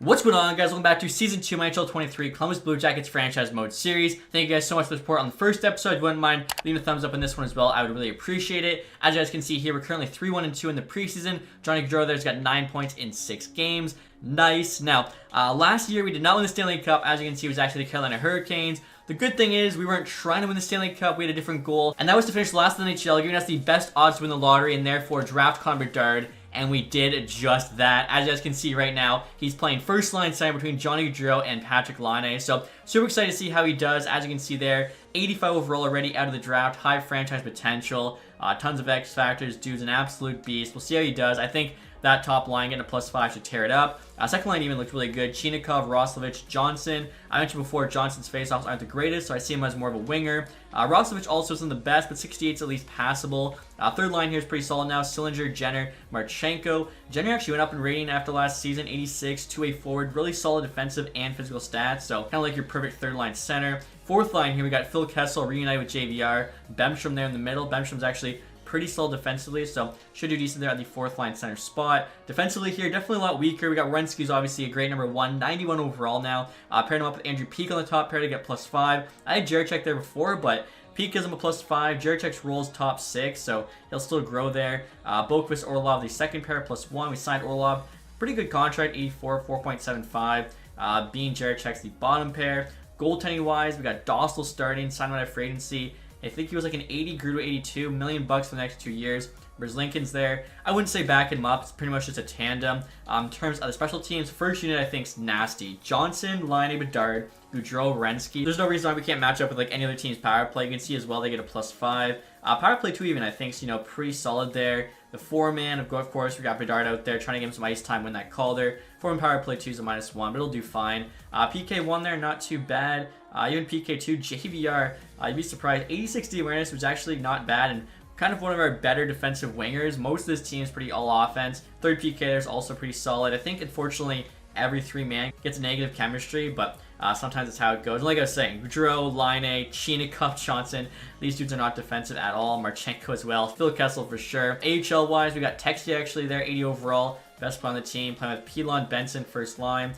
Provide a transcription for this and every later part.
What's going on, guys? Welcome back to Season 2 of my NHL 23 Columbus Blue Jackets Franchise Mode Series. Thank you guys so much for the support on the first episode. If you wouldn't mind leaving a thumbs up on this one as well, I would really appreciate it. As you guys can see here, we're currently 3-1-2 in the preseason. Johnny Gaudreau there's got 9 points in 6 games. Nice. Now, last year we did not win the Stanley Cup. As you can see, it was actually the Carolina Hurricanes. The good thing is we weren't trying to win the Stanley Cup. We had a different goal, and that was to finish last in the NHL, giving us the best odds to win the lottery and therefore draft Connor Bedard. And we did just that. As you guys can see right now, he's playing first line center between Johnny Gaudreau and Patrick Laine. So super excited to see how he does. As you can see there, 85 overall already out of the draft, high franchise potential, tons of X factors. Dude's an absolute beast. We'll see how he does. I think that top line getting a +5 should tear it up. Second line even looked really good. Chinikov, Roslovic, Johnson. I mentioned before Johnson's faceoffs aren't the greatest, so I see him as more of a winger. Roslovic also isn't the best, but 68's at least passable. Third line here is pretty solid now. Sillinger, Jenner, Marchenko. Jenner actually went up in rating after last season, 86, 2-way forward. Really solid defensive and physical stats, so kind of like your perfect third line center. Fourth line here, we got Phil Kessel reunited with JVR. Bemstrom there in the middle. Bemstrom's actually pretty solid defensively, so should do decent there at the fourth line center spot. Defensively here, definitely a lot weaker. We got Werenski's obviously a great number 1, 91 overall now. Paired him up with Andrew Peeke on the top pair to get +5. I had Jarechek there before, but Peeke gives him a +5. Jarechek's rolls top 6, so he'll still grow there. Boqvist, Orlov, the second pair, +1. We signed Orlov. Pretty good contract, 84, 4.75. Being Jarechek's the bottom pair. Goaltending-wise, we got Dostal starting, signed out of free agency. I think he was like an 80, grew to 82, $1 million for the next 2 years. Whereas Lincoln's there. I wouldn't say back him up. It's pretty much just a tandem. In terms of the special teams, first unit I think is nasty. Johnson, Laine, Bedard, Gaudreau, Werenski. There's no reason why we can't match up with like any other team's power play. You can see as well they get a +5. Power play 2 even I think is, pretty solid there. The 4-man, of course, we got Bedard out there trying to give him some ice time when that Calder. 4-man power play 2 is a -1, but it'll do fine. PK1 there, not too bad. Even PK2, JVR, you'd be surprised. 86 awareness was actually not bad and kind of one of our better defensive wingers. Most of this team is pretty all offense. Third PK there is also pretty solid. I think, unfortunately, every 3-man gets negative chemistry, but sometimes it's how it goes. And like I was saying, Gaudreau, Laine, Chinikov, Johnson, these dudes are not defensive at all. Marchenko as well. Phil Kessel for sure. AHL-wise, we got TacTixHD actually there, 80 overall. Best player on the team, playing with Pilon, Benson, first line.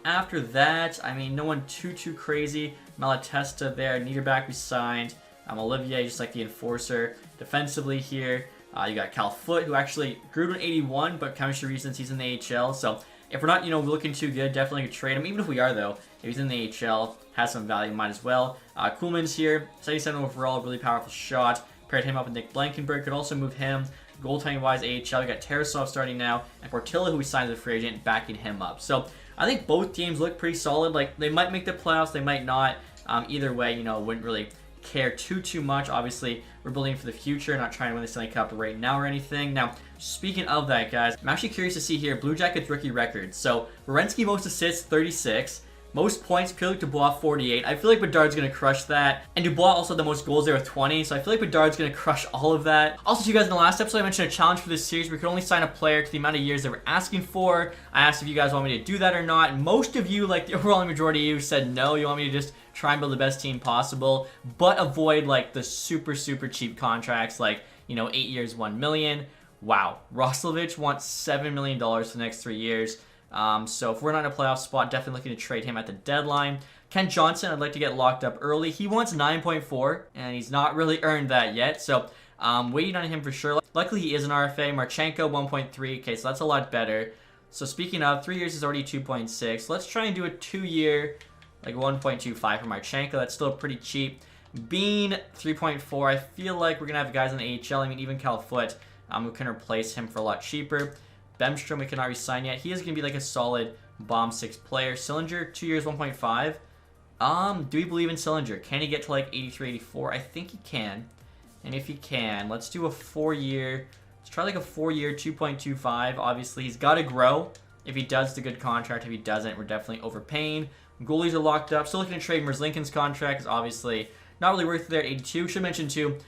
After that, I mean, no one too crazy. Malatesta there, Niederbach we signed. Olivier, just like the enforcer. Defensively here, you got Cal Foote, who actually grew to an 81, but chemistry reasons he's in the AHL. So if we're not, looking too good, definitely could trade him. Even if we are, though, if he's in the AHL, has some value, might as well. Kuhlman's here, 77 overall, really powerful shot. Paired him up with Nick Blankenberg, could also move him. Goaltending-wise, AHL, we got Tarasov starting now, and Portillo, who we signed as a free agent, backing him up. So I think both teams look pretty solid. Like, they might make the playoffs, they might not. Either way, wouldn't really care too much. Obviously, we're building for the future, not trying to win the Stanley Cup right now or anything. Now, speaking of that, guys, I'm actually curious to see here Blue Jackets rookie records. So, Werenski most assists, 36. Most points, Pierre-Luc Dubois, 48. I feel like Bedard's going to crush that. And Dubois also had the most goals there with 20. So I feel like Bedard's going to crush all of that. Also, to you guys, in the last episode, I mentioned a challenge for this series. We could only sign a player to the amount of years they were asking for. I asked if you guys want me to do that or not. And most of you, like the overwhelming majority of you, said no. You want me to just try and build the best team possible. But avoid, like, the super cheap contracts. Like, 8 years, $1 million. Wow. Roslovic wants $7 million for the next 3 years. So if we're not in a playoff spot, definitely looking to trade him at the deadline. Ken Johnson, I'd like to get locked up early. He wants 9.4, and he's not really earned that yet. So waiting on him for sure. Luckily, he is an RFA. Marchenko, 1.3. Okay, so that's a lot better. So speaking of, 3 years is already 2.6. Let's try and do a 2-year, like 1.25 for Marchenko. That's still pretty cheap. Being 3.4, I feel like we're going to have guys in the AHL. I mean, even Cal Foote, who can replace him for a lot cheaper. Bemstrom we cannot re-sign yet. He is going to be like a solid bomb 6 player. Sillinger, 2 years, 1.5. Do we believe in Sillinger? Can he get to like 83, 84? I think he can. And if he can, let's do a 4-year. Let's try like a 4-year, 2.25. Obviously, he's got to grow. If he does, it's a good contract. If he doesn't, we're definitely overpaying. Goalies are locked up. Still looking to trade Lincoln's contract. Is obviously not really worth it there. 82. Should mention too.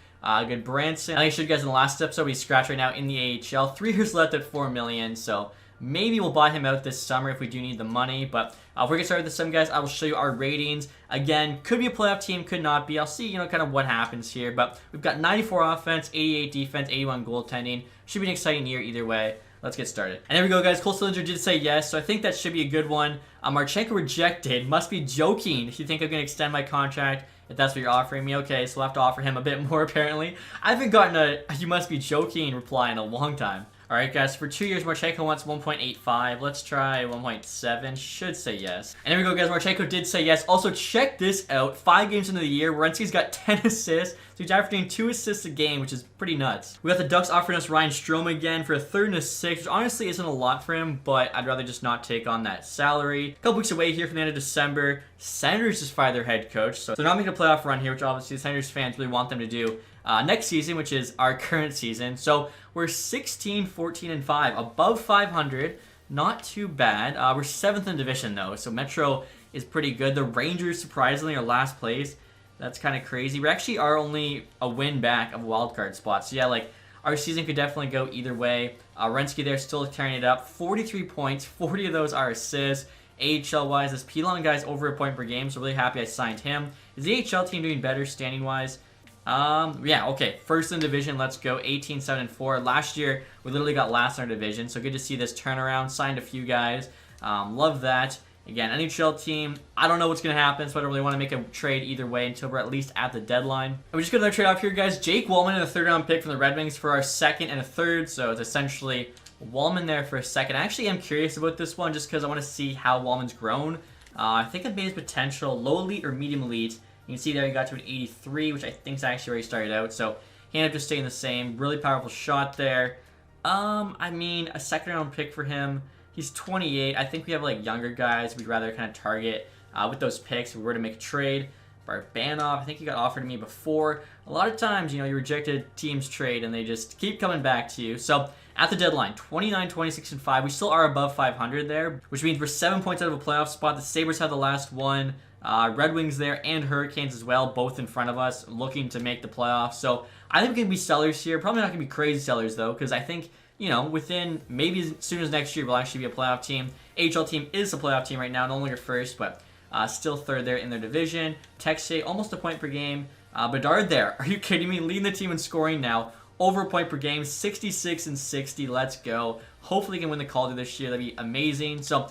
Good Branson. I think I showed you guys in the last episode, he's scratched right now in the AHL. 3 years left at $4 million, so maybe we'll buy him out this summer if we do need the money. But if we get started with this, guys, I will show you our ratings. Again, could be a playoff team, could not be. I'll see, kind of what happens here. But we've got 94 offense, 88 defense, 81 goaltending. Should be an exciting year either way. let's get started. And there we go, guys. Cole Sillinger did say yes, so I think that should be a good one. Marchenko rejected. Must be joking if you think I'm going to extend my contract, if that's what you're offering me. Okay, so we'll have to offer him a bit more, apparently. I haven't gotten a "you must be joking" reply in a long time. All right, guys, for 2 years, Marchenko wants 1.85. Let's try 1.7. Should say yes. And there we go, guys. Marchenko did say yes. Also, check this out. 5 games into the year, Werenski's got 10 assists. So he's averaging 2 assists a game, which is pretty nuts. We got the Ducks offering us Ryan Strome again for a 3rd and a 6th, which honestly isn't a lot for him, but I'd rather just not take on that salary. A couple weeks away here from the end of December, Senators just fired their head coach. So they're not making a playoff run here, which obviously the Senators fans really want them to do. Next season, which is our current season. So we're 16, 14, and 5, above 500. Not too bad. We're 7th in division though, so Metro is pretty good. The Rangers, surprisingly, are last place. That's kind of crazy. We actually are only a win back of a wildcard spot. So yeah, like our season could definitely go either way. Werenski there still carrying it up. 43 points, 40 of those are assists. AHL-wise, this Pilon guy's over a point per game, so really happy I signed him. Is the AHL team doing better standing-wise? Yeah, okay. 1st in division, let's go. 18, 7, and 4. Last year, we literally got last in our division, so good to see this turnaround. Signed a few guys. Love that. Again, NHL team, I don't know what's going to happen, so I don't really want to make a trade either way until we're at least at the deadline. And we just got another trade off here, guys. Jake Wallman in a 3rd round pick from the Red Wings for our 2nd and a 3rd, so it's essentially Wallman there for a 2nd. I actually am curious about this one just because I want to see how Wallman's grown. I think I've made his potential low elite or medium elite. You can see there he got to an 83, which I think is actually where he started out. So he ended up just staying the same. Really powerful shot there. I mean, a 2nd round pick for him. He's 28. I think we have like younger guys we'd rather kind of target with those picks if we were to make a trade. Barbanov, I think he got offered to me before. A lot of times, you know, you rejected teams' trade and they just keep coming back to you. So at the deadline, 29, 26, and 5. We still are above 500 there, which means we're 7 points out of a playoff spot. The Sabres have the last one. Red Wings there and Hurricanes as well, both in front of us, looking to make the playoffs. So I think we can be sellers here. Probably not going to be crazy sellers, though, because I think, you know, within maybe as soon as next year, we'll actually be a playoff team. AHL team is a playoff team right now, no longer 1st, but still 3rd there in their division. Texas, almost a point per game. Bedard there. Are you kidding me? Leading the team in scoring now. Over a point per game, 66 and 60. Let's go. Hopefully, we can win the Calder this year. That'd be amazing. So,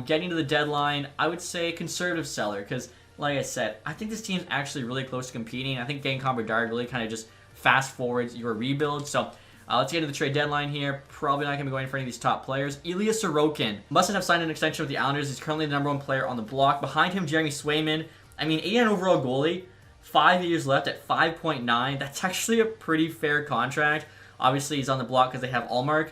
getting to the deadline, I would say conservative seller because, like I said, I think this team's actually really close to competing. I think getting Bedard really kind of just fast forwards your rebuild. So, let's get to the trade deadline here. Probably not going to be going for any of these top players. Ilya Sorokin must have signed an extension with the Islanders. He's currently the #1 player on the block. Behind him, Jeremy Swayman. I mean, 89 overall goalie. 5 years left at 5.9. That's actually a pretty fair contract. Obviously, he's on the block because they have Allmark.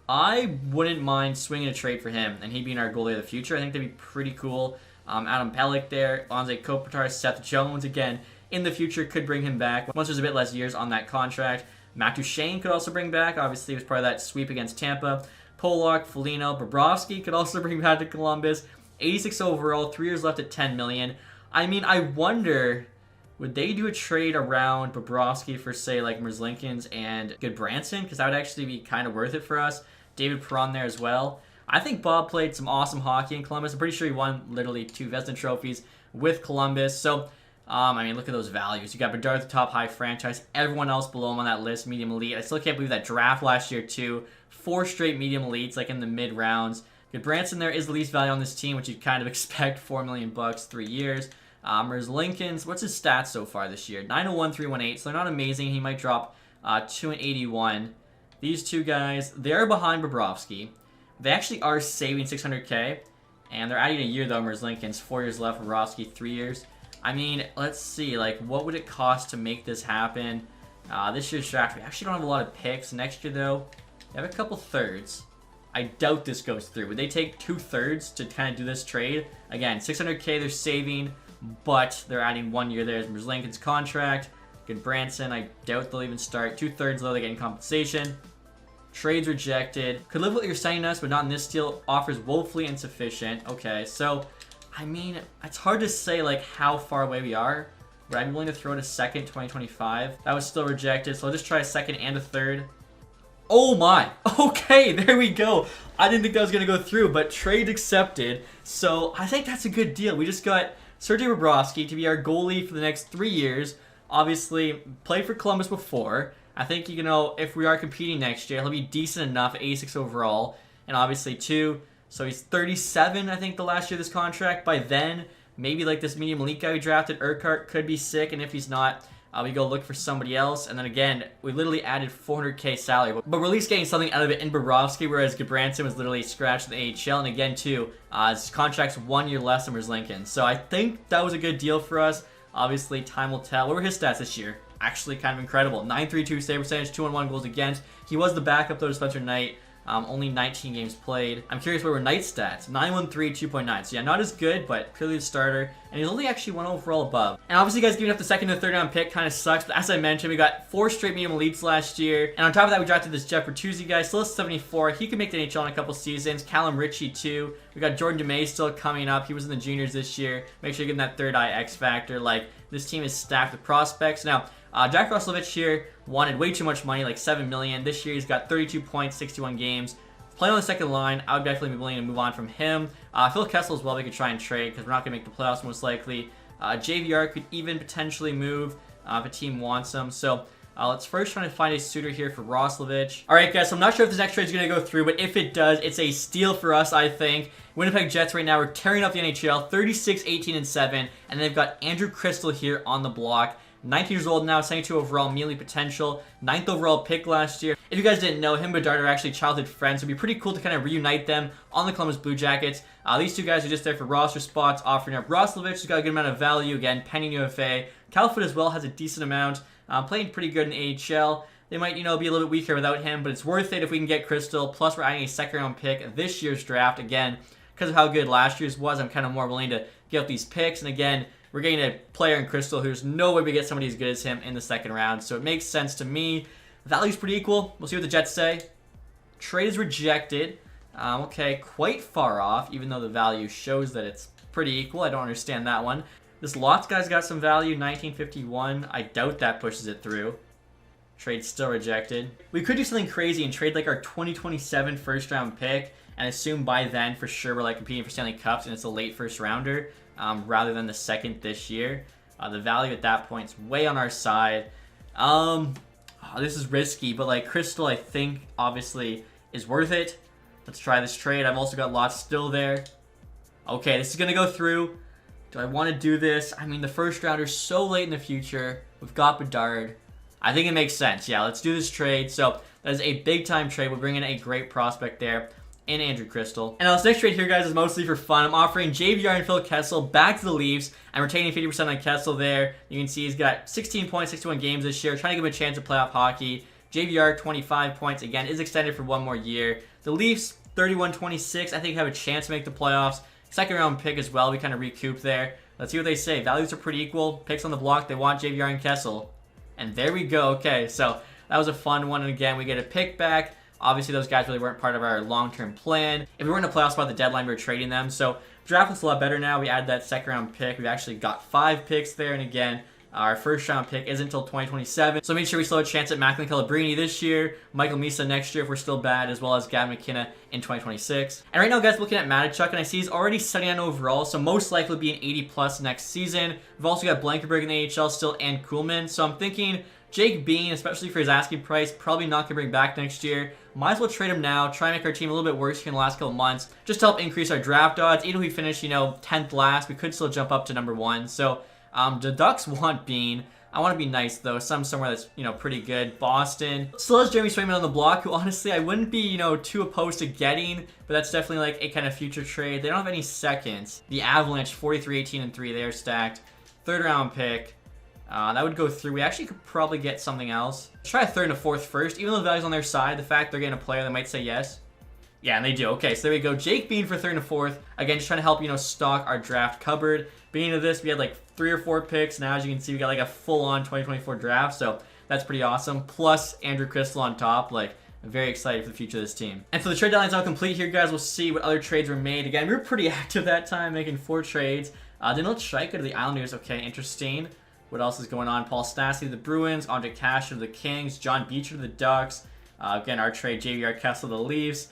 I wouldn't mind swinging a trade for him and he being our goalie of the future. I think that'd be pretty cool. Adam Pelech there, Anze Kopitar, Seth Jones again in the future could bring him back once there's a bit less years on that contract. Matt Duchene could also bring back. Obviously, he was part of that sweep against Tampa. Pollock, Foligno, Bobrovsky could also bring back to Columbus. 86 overall, 3 years left at $10 million. I mean, I wonder, would they do a trade around Bobrovsky for, say, like Merzlikins and Goodbranson? Because that would actually be kind of worth it for us. David Perron there as well. I think Bob played some awesome hockey in Columbus. I'm pretty sure he won literally 2 Vezina trophies with Columbus. So, I mean, look at those values. You got Bedard at the top, high franchise. Everyone else below him on that list, medium elite. I still can't believe that draft last year, too. 4 straight medium elites, like in the mid rounds. Goodbranson there is the least value on this team, which you'd kind of expect. $4 million, 3 years. Merzlikins, what's his stats so far this year? 901, 318, so they're not amazing. He might drop 281. These two guys, they're behind Bobrovsky. They actually are saving $600K, and they're adding a year, though, Merzlikins. 4 years left, Bobrovsky, 3 years. I mean, let's see, like, what would it cost to make this happen? This year's draft, we actually don't have a lot of picks. Next year, though, we have a couple thirds. I doubt this goes through. Would they take 2 thirds to kind of do this trade? Again, $600K they're saving, but they're adding 1 year there as Merzlikins' contract. Goodbranson, I doubt they'll even start. 2 thirds, though, they're getting compensation. Trades rejected. Could live with what you're sending us, but not in this deal. Offers woefully insufficient. Okay, so, I mean, it's hard to say, like, how far away we are. Would I be willing to throw it a second 2025? That was still rejected, so I'll just try a second and a third. Oh my! Okay, there we go. I didn't think that was going to go through, but trade accepted. So, I think that's a good deal. We just got Sergei Bobrovsky to be our goalie for the next 3 years. Obviously, played for Columbus before. I think, you know, if we are competing next year, he'll be decent enough, 86 overall, and obviously 2. So he's 37, I think, the last year of this contract. By then, maybe like this medium elite guy we drafted, Urquhart, could be sick, and if he's not, we go look for somebody else. And then again, we literally added 400k salary, but we're at least getting something out of it in Bobrovsky, whereas Gabranson was literally scratched in the AHL. And again, too, his contract's 1 year less than Lincoln. So I think that was a good deal for us. Obviously, time will tell. What were his stats this year? Actually, kind of incredible. 932 save percentage, 2-1 goals against. He was the backup, though, to Spencer Knight. Only 19 games played. I'm curious what were Knight's stats. 913, 2.9. So yeah, not as good, but clearly the starter. And he's only actually 1 overall above. And obviously, guys, giving up the second to third round pick kind of sucks. But as I mentioned, we got 4 straight medium elites last year. And on top of that, we drafted this Jeff Bertuzzi guy. Still 74. He could make the NHL in a couple seasons. Callum Ritchie, too. We got Jordan DeMay still coming up. He was in the juniors this year. Make sure you get that third eye X factor. Like, this team is stacked with prospects. Now, Jack Roslovich here wanted way too much money, like $7 million. This year, he's got 32 points, 61 games. Playing on the second line, I would definitely be willing to move on from him. Phil Kessel as well, we could try and trade because we're not going to make the playoffs most likely. JVR could even potentially move if a team wants him. So let's first try to find a suitor here for Roslovich. All right, guys, so I'm not sure if this next trade is going to go through, but if it does, it's a steal for us, I think. Winnipeg Jets right now are tearing up the NHL, 36, 18, and 7, and they've got Andrew Crystal here on the block. 19 years old now, 72 overall, immediately potential, 9th overall pick last year. If you guys didn't know, him and Bedard are actually childhood friends, so it'd be pretty cool to kind of reunite them on the Columbus Blue Jackets. These two guys are just there for roster spots, offering up. Roslovich has got a good amount of value, again, pending UFA. Calfoot as well has a decent amount, playing pretty good in AHL. They might, you know, be a little bit weaker without him, but it's worth it if we can get Crystal. Plus, we're adding a second-round pick this year's draft. Again, because of how good last year's was, I'm kind of more willing to give up these picks. And again, we're getting a player in Crystal who's no way we get somebody as good as him in the second round. So it makes sense to me. Value's pretty equal. We'll see what the Jets say. Trade is rejected. Okay, quite far off, even though the value shows that it's pretty equal. I don't understand that one. This Lots guy's got some value, 1951. I doubt that pushes it through. Trade's still rejected. We could do something crazy and trade like our 2027 first round pick and assume by then for sure we're like competing for Stanley Cups and it's a late first rounder. Rather than the second this year. The value at that point is way on our side. This is risky, but like Crystal, I think, obviously, is worth it. Let's try this trade. I've also got Lots still there. Okay, this is going to go through. Do I want to do this? I mean, the first rounder's so late in the future. We've got Bedard. I think it makes sense. Yeah, let's do this trade. So that is a big-time trade. We'll bring in a great prospect there in Andrew Crystal. And this next trade here, guys, is mostly for fun. I'm offering JVR and Phil Kessel back to the Leafs. I'm retaining 50% on Kessel there. You can see he's got 16 points, 61 games this year, trying to give him a chance at playoff hockey. JVR, 25 points, again, is extended for 1 more year. The Leafs, 31-26, I think have a chance to make the playoffs. Second round pick as well, we kind of recoup there. Let's see what they say. Values are pretty equal. Picks on the block, they want JVR and Kessel. And there we go. Okay, so that was a fun one. And again, we get a pick back. Obviously, those guys really weren't part of our long-term plan. If we were in a playoff spot at the deadline, we were trading them. So draft looks a lot better now. We added that second-round pick. We've actually got 5 picks there. And again, our first-round pick isn't until 2027. So make sure we still have a chance at Macklin Calabrini this year, Michael Misa next year if we're still bad, as well as Gavin McKenna in 2026. And right now, guys, looking at Matachuk, and I see he's already 79 overall, so most likely will be an 80-plus next season. We've also got Blankenberg in the AHL still and Kuhlman. So I'm thinking Jake Bean, especially for his asking price, probably not going to bring back next year. Might as well trade him now, try and make our team a little bit worse here in the last couple months, just to help increase our draft odds. Even if we finish, 10th last, we could still jump up to number 1. So the Ducks want Bean. I want to be nice, though. Somewhere that's, pretty good. Boston still has Jeremy Swayman on the block, who honestly I wouldn't be, too opposed to getting, but that's definitely like a kind of future trade. They don't have any seconds. The Avalanche, 43, 18, and 3. They're stacked. Third round pick. That would go through. We actually could probably get something else. Let's try a third and a fourth first. Even though the value's on their side, the fact they're getting a player, they might say yes. Yeah, and they do. Okay, so there we go. Jake Bean for third and a fourth. Again, just trying to help, stock our draft cupboard. Beginning of this, we had like 3 or 4 picks. Now, as you can see, we got like a full-on 2024 draft. So that's pretty awesome. Plus Andrew Crystal on top. Like, I'm very excited for the future of this team. And so the trade deadline's now complete here, guys. We'll see what other trades were made. Again, we were pretty active that time, making 4 trades. Daniel Scheika to the Islanders. Okay, interesting. What else is going on? Paul Stastny to the Bruins, Andre Cash to the Kings, John Beecher to the Ducks. Again, our trade, JVR Kessel to the Leafs.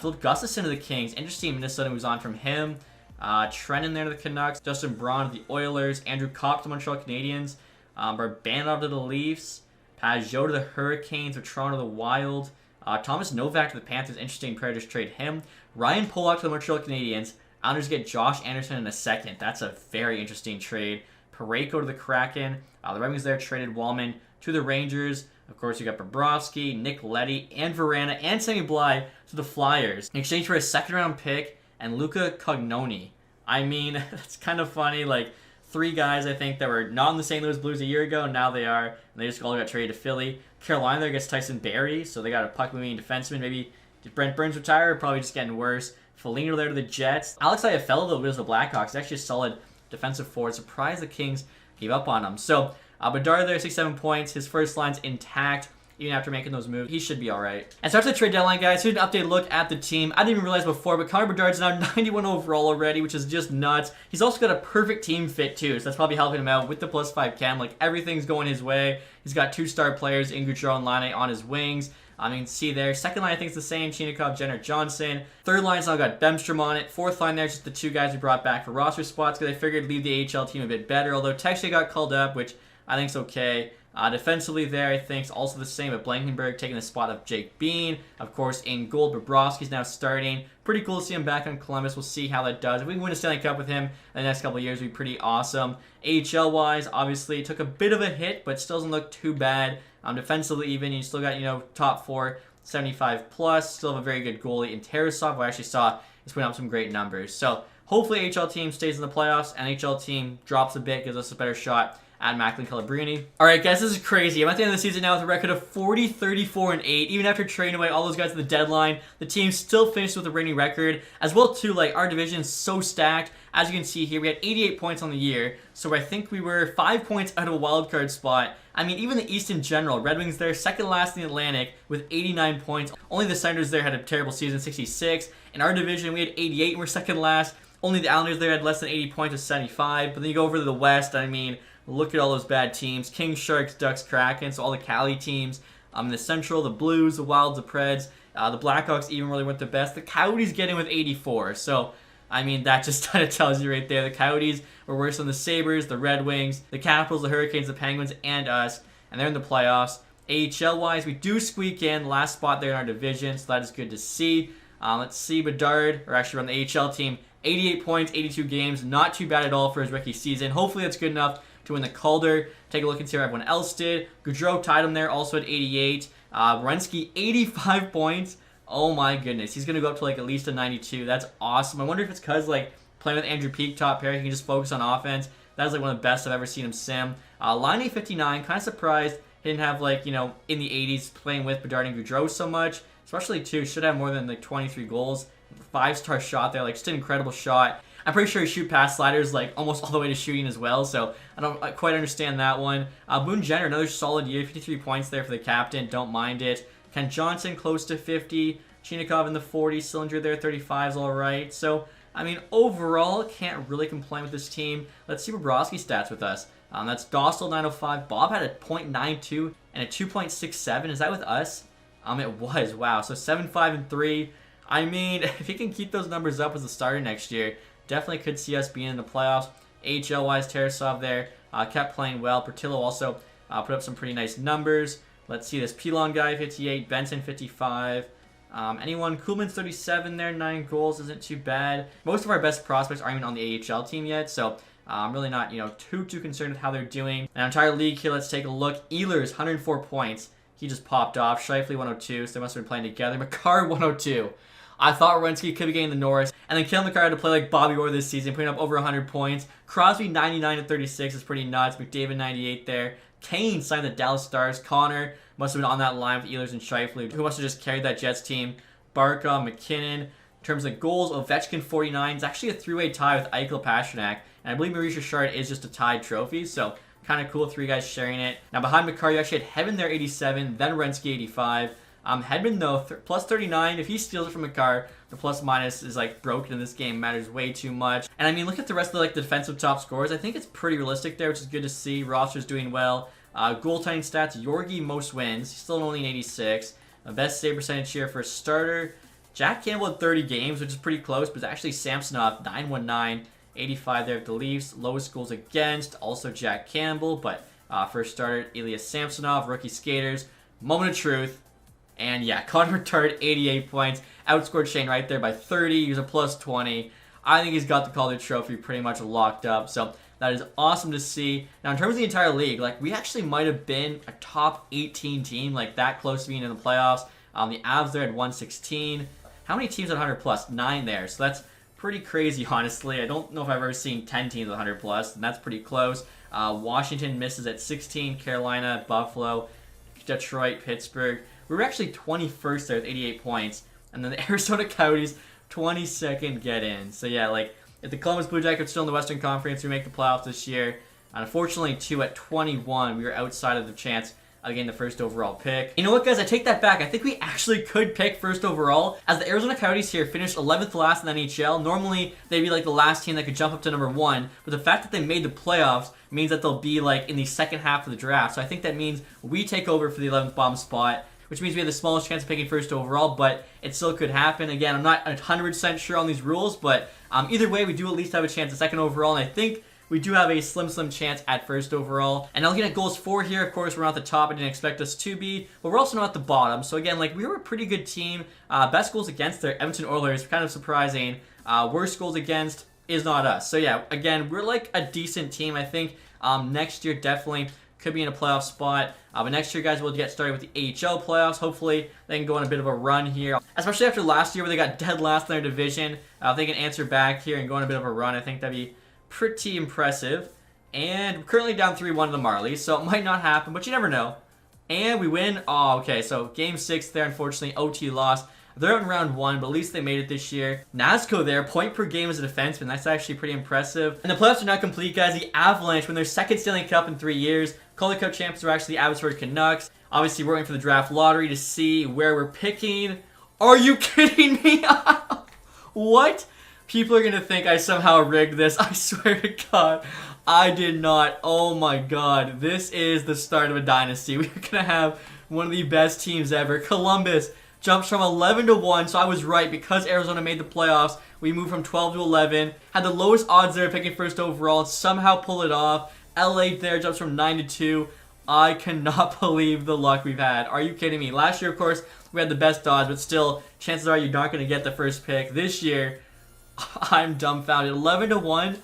Philip Gustafson to the Kings. Interesting, Minnesota moves on from him. Trennan there to the Canucks. Justin Braun to the Oilers. Andrew Kopp to the Montreal Canadiens. Barbanov to the Leafs. Pajot to the Hurricanes with Toronto to the Wild. Thomas Novak to the Panthers. Interesting Predators trade him. Ryan Pollock to the Montreal Canadiens. Islanders get Josh Anderson in a second. That's a very interesting trade. Parayko to the Kraken. The Red Wings there traded Wallman to the Rangers. Of course, you got Bobrovsky, Nick Leddy, and Verana, and Sammy Bly to the Flyers in exchange for a second-round pick and Luca Cognoni. I mean, that's kind of funny. Like, 3 guys, I think, that were not in the St. Louis Blues a year ago, and now they are. And they just all got traded to Philly. Carolina there gets Tyson Barrie, so they got a puck-moving defenseman. Maybe did Brent Burns retire? Probably just getting worse. Foligno there to the Jets. Alex Iafallo, though, goes to the Blackhawks. Actually a solid defensive forward. Surprised the Kings gave up on him. So, Bedard there, 67 points. His first line's intact. Even after making those moves, he should be alright. And so after the trade deadline, guys, here's an updated look at the team. I didn't even realize before, but Connor Bedard's now 91 overall already, which is just nuts. He's also got a perfect team fit, too, so that's probably helping him out with the +5 chem. Like, everything's going his way. He's got 2-star players in Gaudreau and Laine on his wings. You can see there. Second line, I think, is the same. Chinikov, Jenner, Johnson. Third line's now got Bemstrom on it. Fourth line there's just the 2 guys we brought back for roster spots because they figured leave the AHL team a bit better, although Texas got called up, which I think's okay. Defensively there, I think, is also the same, but Blankenberg taking the spot of Jake Bean. Of course, in goal, Bobrovsky's now starting. Pretty cool to see him back on Columbus. We'll see how that does. If we can win a Stanley Cup with him in the next couple of years, it would be pretty awesome. AHL-wise, obviously, took a bit of a hit, but still doesn't look too bad. Defensively even, you still got, top 4, 75 plus. Still have a very good goalie in Tarasov, who I actually saw is putting up some great numbers. So, hopefully, AHL team stays in the playoffs. NHL team drops a bit, gives us a better shot at Macklin Calabrini. Alright guys, this is crazy. I'm at the end of the season now with a record of 40, 34, and 8. Even after trading away all those guys at the deadline, the team still finished with a winning record. As well too, like, our division is so stacked. As you can see here, we had 88 points on the year, so I think we were 5 points out of a wild card spot. I mean, even the East in general, Red Wings there, second last in the Atlantic with 89 points. Only the Senators there had a terrible season, 66. In our division, we had 88 and we're second last. Only the Islanders there had less than 80 points with 75. But then you go over to the West, I mean, look at all those bad teams. Kings, Sharks, Ducks, Kraken, so all the Cali teams. In the Central, the Blues, the Wilds, the Preds. The Blackhawks even really weren't the best. The Coyotes getting with 84. So, I mean, that just kind of tells you right there. The Coyotes were worse than the Sabres, the Red Wings, the Capitals, the Hurricanes, the Penguins, and us. And they're in the playoffs. AHL-wise, we do squeak in. Last spot there in our division, so that is good to see. Let's see, Bedard, or actually on the AHL team, 88 points, 82 games. Not too bad at all for his rookie season. Hopefully that's good enough to win the Calder. Take a look and see how everyone else did. Gaudreau tied him there, also at 88. Werenski, 85 points. Oh my goodness. He's going to go up to like at least a 92. That's awesome. I wonder if it's because like playing with Andrew Peak top pair, he can just focus on offense. That's like one of the best I've ever seen him sim. Laine 59, kind of surprised he didn't have like, in the 80s playing with Bedard and Gaudreau so much. Especially too, should have more than like 23 goals. 5-star shot there, like just an incredible shot. I'm pretty sure he shoot past sliders like almost all the way to shooting as well, so I don't quite understand that one. Boone Jenner, another solid year, 53 points there for the captain, don't mind it. Ken Johnson, close to 50. Chinikov in the 40s, Sillinger there, 35 is alright. So, I mean, overall, can't really complain with this team. Let's see Bobrovsky stats with us. That's Dostal 905. Bob had a .92 and a 2.67. Is that with us? It was. Wow. So 7-5 and 3. I mean, if he can keep those numbers up as a starter next year, definitely could see us being in the playoffs. AHL-wise, Tarasov there kept playing well. Portillo also put up some pretty nice numbers. Let's see this Pilon guy, 58. Benson, 55. Anyone? Kuhlman's 37 there, 9 goals. Isn't too bad. Most of our best prospects aren't even on the AHL team yet, so I'm really not, too concerned with how they're doing. An entire league here, let's take a look. Ehlers, 104 points. He just popped off. Shifley, 102, so they must have been playing together. McCarr, 102. I thought Werenski could be getting the Norris. And then Kale McCarr had to play like Bobby Orr this season, putting up over 100 points. Crosby, 99 and 36 is pretty nuts. McDavid, 98 there. Kane signed the Dallas Stars. Connor must have been on that line with Ehlers and Shifley, who must have just carried that Jets team. Barca, McKinnon. In terms of goals, Ovechkin, 49. It's actually a three-way tie with Eichel, Pasternak. And I believe Maurice Richard is just a tied trophy, so kind of cool, 3 guys sharing it. Now behind McCarr, you actually had Hedman there, 87. Then Werenski, 85. Hedman, though, plus 39. If he steals it from McCarr, the plus-minus is, like, broken in this game. Matters way too much. And, I mean, look at the rest of the, like, defensive top scorers. I think it's pretty realistic there, which is good to see. Roster's doing well. Goaltending stats, Yorgi, most wins. He's still only an 86. Best save percentage here for a starter. Jack Campbell had 30 games, which is pretty close, but it's actually Samsonov, 919. 85 there at the Leafs. Lowest goals against, also Jack Campbell, but First starter, Ilya Samsonov, rookie skaters, moment of truth. And yeah, Connor Bedard, 88 points. Outscored Shane right there by 30. He was a plus 20. I think he's got the Calder Trophy pretty much locked up. So that is awesome to see. Now, in terms of the entire league, like, we actually might have been a top 18 team, like, that close to being in the playoffs. The Avs there had 116. How many teams at 100 plus? 9 there. So that's pretty crazy, honestly. I don't know if I've ever seen 10 teams at 100 plus, and that's pretty close. Washington misses at 16. Carolina, Buffalo, Detroit, Pittsburgh. We were actually 21st there with 88 points. And then the Arizona Coyotes, 22nd get in. So yeah, like, if the Columbus Blue Jackets are still in the Western Conference, we make the playoffs this year. And unfortunately, 2 at 21, we were outside of the chance of getting the first overall pick. You know what, guys? I take that back. I think we actually could pick first overall, as the Arizona Coyotes here finished 11th last in the NHL. Normally, they'd be like the last team that could jump up to number 1, but the fact that they made the playoffs means that they'll be like in the second half of the draft. So I think that means we take over for the 11th bottom spot, which means we have the smallest chance of picking first overall, but it still could happen. Again, I'm not 100% sure on these rules, but either way, we do at least have a chance at second overall, and I think we do have a slim chance at first overall. And now looking at goals for here, of course, we're not at the top. I didn't expect us to be, but we're also not at the bottom. So again, like, we were a pretty good team. Best goals against their Edmonton Oilers, kind of surprising. Worst goals against is not us. So yeah, again, we're like a decent team. I think next year definitely could be in a playoff spot. But next year, guys, we'll get started with the AHL playoffs. Hopefully, they can go on a bit of a run here. Especially after last year where they got dead last in their division. If they can answer back here and go on a bit of a run, I think that'd be pretty impressive. And we're currently down 3-1 to the Marlies, so it might not happen, but you never know. And we win. Oh, okay, so Game 6 there, unfortunately, OT loss. They're out in round 1, but at least they made it this year. Nazco there, point per game as a defenseman. That's actually pretty impressive. And the playoffs are not complete, guys. The Avalanche win their second Stanley Cup in 3 years. Calder Cup champions are actually the Abbotsford Canucks. Obviously, we're waiting for the draft lottery to see where we're picking. Are you kidding me? What? People are going to think I somehow rigged this. I swear to God, I did not. Oh my God. This is the start of a dynasty. We're going to have one of the best teams ever. Columbus jumps from 11 to 1, so I was right. Because Arizona made the playoffs, we moved from 12 to 11. Had the lowest odds there picking first overall and somehow pull it off. LA there jumps from 9 to 2. I cannot believe the luck we've had. Are you kidding me? Last year, of course, we had the best odds, but still, chances are you're not going to get the first pick. This year, I'm dumbfounded. 11 to 1.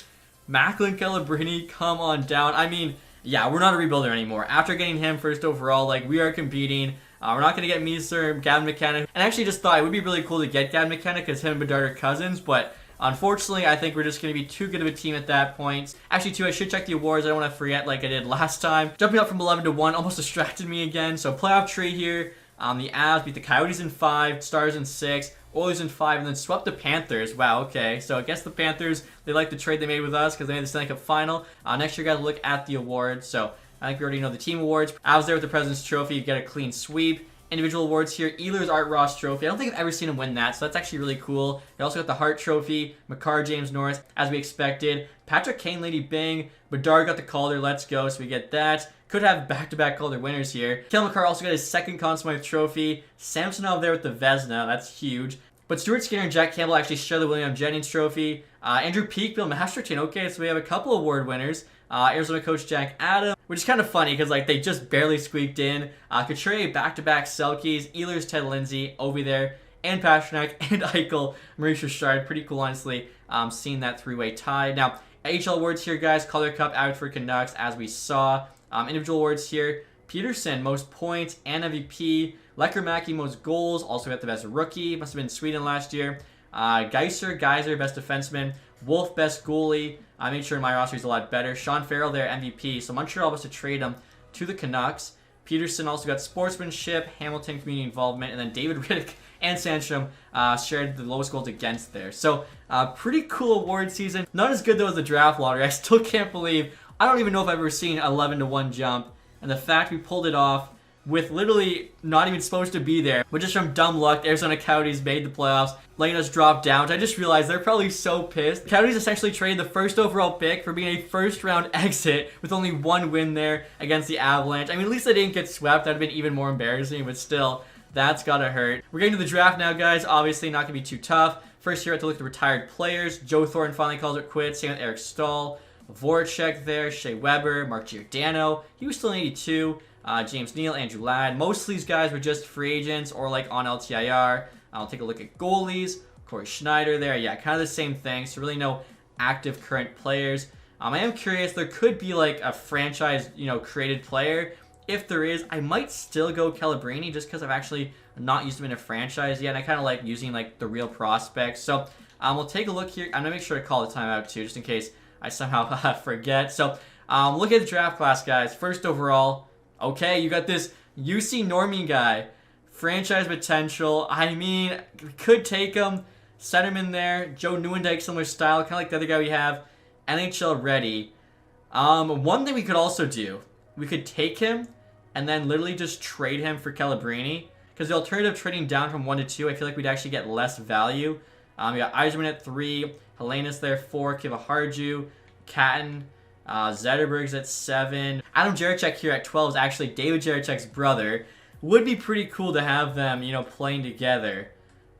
Macklin Calabrini, come on down. I mean, yeah, we're not a rebuilder anymore. After getting him first overall, like, we are competing. We're not going to get Meeser, Gavin McKenna. And I actually just thought it would be really cool to get Gavin McKenna because him and Bedard are cousins, but unfortunately, I think we're just going to be too good of a team at that point. Actually, too, I should check the awards. I don't want to forget like I did last time. Jumping up from 11 to 1 almost distracted me again. So playoff tree here. The Avs beat the Coyotes in 5, Stars in 6, Oilers in 5, and then swept the Panthers. Wow, okay. So I guess the Panthers, they like the trade they made with us because they made the Stanley Cup final. Next year, guys, we'll look at the awards. So I think we already know the team awards. Avs there with the President's Trophy. You get a clean sweep. Individual awards here, Ehlers Art Ross Trophy. I don't think I've ever seen him win that, so that's actually really cool. They also got the Hart Trophy, McCarr, James Norris, as we expected. Patrick Kane, Lady Bing. Bedard got the Calder, let's go, so we get that. Could have back-to-back Calder winners here. Cale Makar also got his second Conn Smythe Trophy. Samsonov there with the Vezina, that's huge. But Stuart Skinner and Jack Campbell actually share the William Jennings Trophy. Andrew Peake, Bill Masterton. Okay, so we have a couple award winners. Arizona coach Jack Adams, which is kind of funny because like they just barely squeaked in. Couturier back-to-back Selkies, Ehlers, Ted Lindsay, Ovi there, and Pasternak, and Eichel, Maurice Richard. Pretty cool, honestly, seeing that three-way tie. Now, AHL awards here, guys. Calder Cup, Abbotsford Canucks, as we saw. Individual awards here. Peterson, most points and MVP. Lecker-Mackey, most goals. Also got the best rookie. Must have been Sweden last year. Geyser, best defenseman. Wolf, best goalie. I made sure my roster is a lot better. Sean Farrell there, MVP. So Montreal was to trade him to the Canucks. Peterson also got sportsmanship, Hamilton community involvement, and then David Riddick and Sandstrom shared the lowest goals against there. So pretty cool award season. Not as good though as the draft lottery. I still can't believe. I don't even know if I've ever seen 11 to 1 jump, and the fact we pulled it off with literally not even supposed to be there, but just from dumb luck, the Arizona Coyotes made the playoffs, letting us drop down, which I just realized they're probably so pissed. The Coyotes essentially traded the first overall pick for being a first-round exit with only 1 win there against the Avalanche. I mean, at least they didn't get swept. That would have been even more embarrassing, but still, that's gotta hurt. We're getting to the draft now, guys. Obviously, not gonna be too tough. First here, I have to look at the retired players. Joe Thornton finally calls it quits. Same with Eric Stahl. Voracek there, Shea Weber, Mark Giordano. He was still an 82. James Neal, Andrew Ladd. Most of these guys were just free agents or like on LTIR. I'll take a look at goalies. Corey Schneider there. Yeah, kind of the same thing. So really no active current players. I am curious. There could be like a franchise, created player. If there is, I might still go Calabrini just because I've actually not used him in a franchise yet. And I kind of like using like the real prospects. So we'll take a look here. I'm going to make sure to call the timeout too, just in case I somehow forget. So look at the draft class, guys. First overall, okay, you got this UC Normie guy. Franchise potential. I mean, could take him. Set him in there. Joe Nieuwendyk, similar style, kind of like the other guy we have. NHL ready. One thing we could also do, we could take him and then literally just trade him for Calabrini. Because the alternative trading down from 1 to 2, I feel like we'd actually get less value. We got Eiserman at 3, Helenas there 4, Kiva Harju, Catton, Zetterberg's at 7. Adam Jarachek here at 12 is actually David Jarachek's brother. Would be pretty cool to have them, playing together.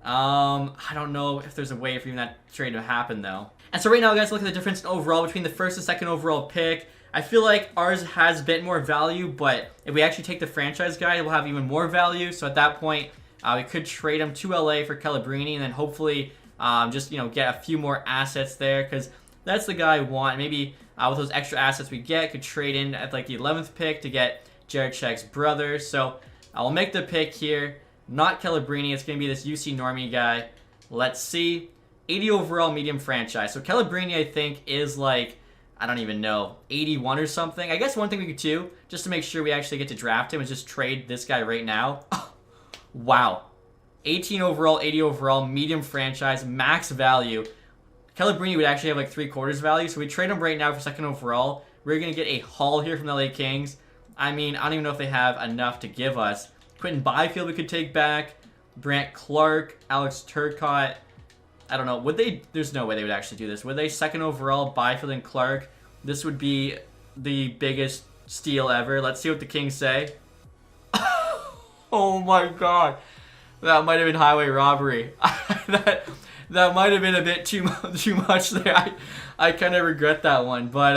I don't know if there's a way for even that trade to happen, though. And so right now, guys, look at the difference in overall between the first and second overall pick. I feel like ours has a bit more value, but if we actually take the franchise guy, it will have even more value. So at that point, we could trade him to LA for Calabrini, and then hopefully just, get a few more assets there, because that's the guy I want. Maybe with those extra assets we get, could trade in at like the 11th pick to get Jarachek's brother. So I'll make the pick here. Not Calabrini. It's going to be this UC Normie guy. Let's see. 80 overall medium franchise. So Calabrini, I think, is like, I don't even know, 81 or something. I guess one thing we could do, just to make sure we actually get to draft him, is just trade this guy right now. Oh, wow. 18 overall, 80 overall, medium franchise, max value. Calabrini would actually have like 3/4 value. So we trade him right now for second overall. We're going to get a haul here from the LA Kings. I mean, I don't even know if they have enough to give us. Quentin Byfield we could take back. Brant Clark, Alex Turcotte. I don't know. Would they? There's no way they would actually do this. Would they? Second overall, Byfield and Clark. This would be the biggest steal ever. Let's see what the Kings say. Oh my god. That might have been highway robbery. that might have been a bit too much there. I kind of regret that one. But,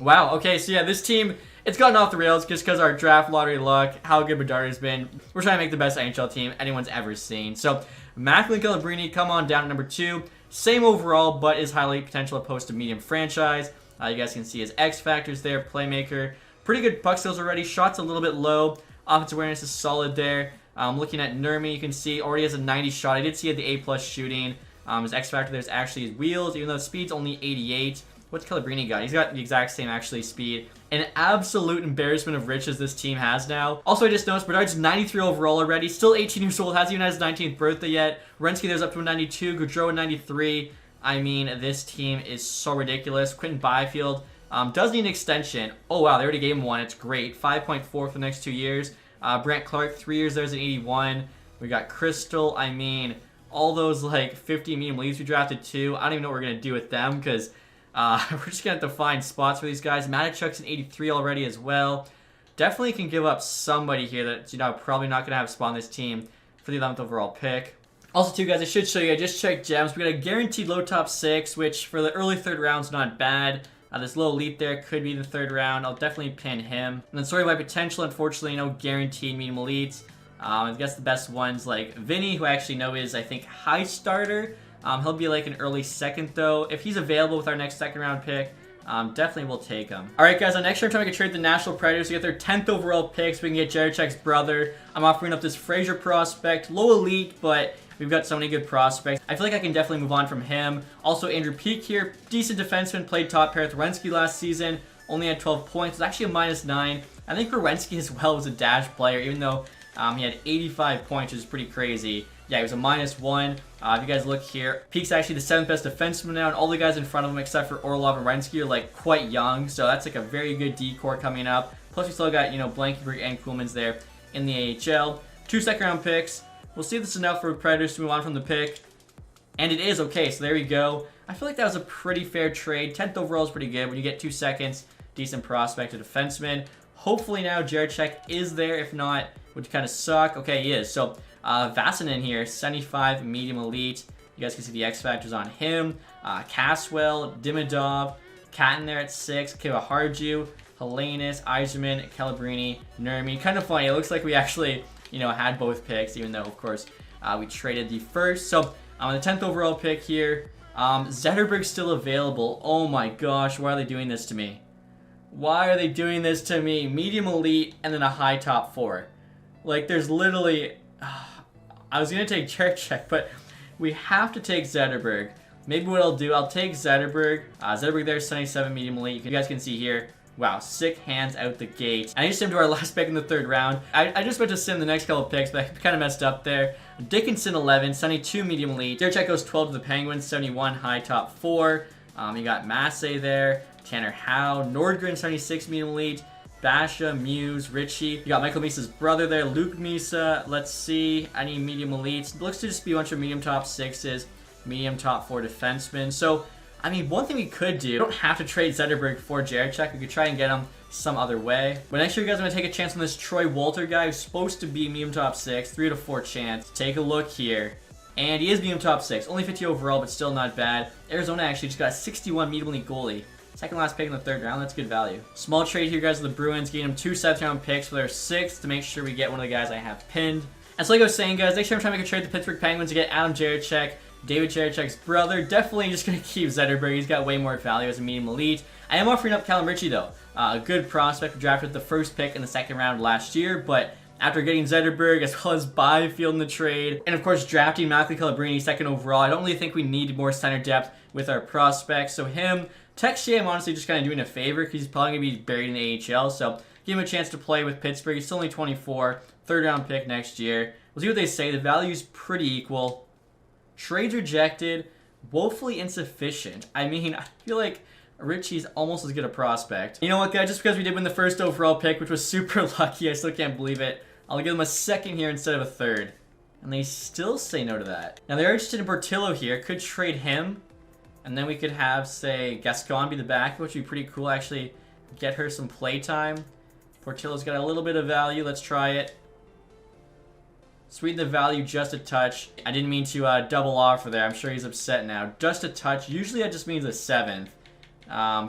wow. Okay, so yeah, this team, it's gotten off the rails just because our draft lottery luck, how good Bedard has been. We're trying to make the best NHL team anyone's ever seen. So, Macklin Calabrini, come on down to number 2. Same overall, but is highly potential opposed to medium franchise. You guys can see his X factors there, playmaker. Pretty good puck skills already. Shots a little bit low. Offensive awareness is solid there. Looking at Nurmi, you can see already has a 90 shot. I did see he had the A+ shooting. His X factor there's actually his wheels, even though speed's only 88. What's Calabrini got? He's got the exact same actually speed. An absolute embarrassment of riches this team has now. Also, I just noticed Bedard's 93 overall already. Still 18 years old. Hasn't even had his 19th birthday yet. Renski there's up to a 92. Gaudreau a 93. I mean, this team is so ridiculous. Quentin Byfield does need an extension. Oh, wow. They already gave him one. It's great. 5.4 for the next 2 years. Brant Clark, 3 years. There's an 81. We got Crystal. I mean, all those like 50 medium leagues we drafted too. I don't even know what we're going to do with them because we're just going to have to find spots for these guys. Matichuk's an 83 already as well. Definitely can give up somebody here that's, probably not going to have a spot on this team for the 11th overall pick. Also, too, guys, I should show you, I just checked gems. We got a guaranteed low top 6, which for the early third round's not bad. This little elite there could be the third round. I'll definitely pin him. And then sorry by potential, unfortunately, no guaranteed medium elites. I guess the best ones like Vinny, who I actually know is, I think, high starter. He'll be like an early second, though. If he's available with our next second round pick, definitely we'll take him. All right, guys, on next year, I'm trying to trade the Nashville Predators to get their 10th overall pick so we can get Jarachek's brother. I'm offering up this Fraser prospect, low elite, but we've got so many good prospects. I feel like I can definitely move on from him. Also, Andrew Peak here, decent defenseman, played top pair with Werenski last season, only had 12 points. It's actually a -9. I think Werenski as well was a dash player, even though he had 85 points, which is pretty crazy. Yeah, he was a -1. If you guys look here, Peak's actually the 7th best defenseman now, and all the guys in front of him, except for Orlov and Werenski, are like quite young. So that's like a very good D-core coming up. Plus, we still got Blankenberg and Kuhlman's there in the AHL. 2 second-round picks. We'll see if this is enough for Predators to move on from the pick. And it is. Okay, so there we go. I feel like that was a pretty fair trade. 10th overall is pretty good. When you get 2 seconds, decent prospect, a defenseman. Hopefully now Jarachek is there. If not, would kind of suck. Okay, he is. So Vasanen here, 75 medium elite. You guys can see the X factors on him. Caswell, Dimidov, Cat in there at 6. Kiva Harju, Hellenis, Iserman, Calabrini, Nurmi. Kind of funny. It looks like we actually, you know, had both picks, even though, of course, we traded the first. So, on the 10th overall pick here, Zetterberg's still available. Oh my gosh, why are they doing this to me? Why are they doing this to me? Medium elite and then a high top 4. Like, there's literally... I was going to take Cherchek, but we have to take Zetterberg. Maybe what I'll do, I'll take Zetterberg. Zetterberg there, 77 medium elite. You guys can see here. Wow, sick hands out the gate. I just simmed to our last pick in the 3rd round. I just went to sim the next couple of picks, but I kind of messed up there. Dickinson 11, 72 medium elite. Cherchek goes 12 to the Penguins, 71 high top 4. You got Massey there. Tanner Howe, Nordgren 76 medium elite, Basha, Muse, Richie. You got Michael Misa's brother there, Luke Misa. Let's see, any medium elites. Looks to just be a bunch of medium top 6s, medium top 4 defensemen. So, I mean, one thing we could do, we don't have to trade Zetterberg for Jarechek. We could try and get him some other way. But next year, you guys, I'm going to take a chance on this Troy Walter guy who's supposed to be medium top 6, 3 to 4 chance. Take a look here. And he is medium top 6, only 50 overall, but still not bad. Arizona actually just got a 61 medium elite goalie. Second last pick in the 3rd round, that's good value. Small trade here, guys, with the Bruins, getting them 2 7th round picks for their 6th to make sure we get one of the guys I have pinned. And so like I was saying, guys, next year I'm trying to make a trade with the Pittsburgh Penguins to get Adam Jarechek, David Jarechek's brother. Definitely just going to keep Zetterberg. He's got way more value as a medium elite. I am offering up Callum Ritchie, though. A good prospect. We drafted the 1st pick in the 2nd round last year, but after getting Zetterberg as well as Byfield in the trade, and of course drafting Malcolm Calabrini 2nd overall, I don't really think we need more center depth with our prospects. So him, TacTixHD, I'm honestly just kind of doing a favor because he's probably going to be buried in the AHL. So give him a chance to play with Pittsburgh. He's still only 24, 3rd round pick next year. We'll see what they say. The value's pretty equal. Trades rejected, woefully insufficient. I mean, I feel like Richie's almost as good a prospect. You know what, guys? Just because we did win the 1st overall pick, which was super lucky, I still can't believe it. I'll give them a 2nd here instead of a 3rd. And they still say no to that. Now, they're interested in Portillo here. Could trade him. And then we could have, say, Gascon be the back, which would be pretty cool. Actually, get her some play time. Portillo's got a little bit of value. Let's try it. Sweeten the value just a touch. I didn't mean to double offer there. I'm sure he's upset now. Just a touch. Usually that just means a 7th.